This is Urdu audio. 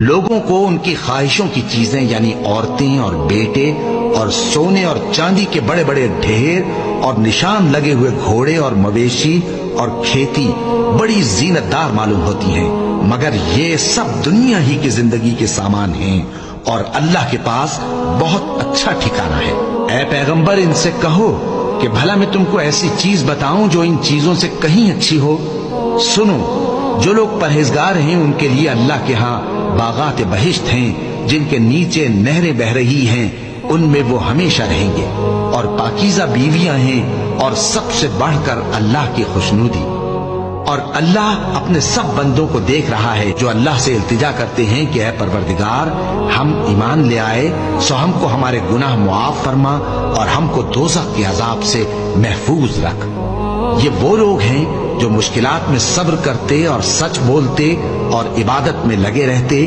لوگوں کو ان کی خواہشوں کی چیزیں یعنی عورتیں اور بیٹے اور سونے اور چاندی کے بڑے بڑے ڈھیر اور نشان لگے ہوئے گھوڑے اور مویشی اور کھیتی بڑی زینت دار معلوم ہوتی ہیں، مگر یہ سب دنیا ہی کی زندگی کے سامان ہیں اور اللہ کے پاس بہت اچھا ٹھکانہ ہے۔ اے پیغمبر، ان سے کہو کہ بھلا میں تم کو ایسی چیز بتاؤں جو ان چیزوں سے کہیں اچھی ہو؟ سنو، جو لوگ پرہیزگار ہیں ان کے لیے اللہ کے ہاں باغات بہشت ہیں جن کے نیچے نہریں بہ رہی ہیں، ان میں وہ ہمیشہ رہیں گے، اور پاکیزہ بیویاں ہیں، اور سب سے بڑھ کر اللہ کی خوشنودی۔ اور اللہ اپنے سب بندوں کو دیکھ رہا ہے جو اللہ سے التجا کرتے ہیں کہ اے پروردگار، ہم ایمان لے آئے سو ہم کو ہمارے گناہ معاف فرما اور ہم کو دوزخ کے عذاب سے محفوظ رکھ۔ یہ وہ لوگ ہیں جو مشکلات میں صبر کرتے اور سچ بولتے اور عبادت میں لگے رہتے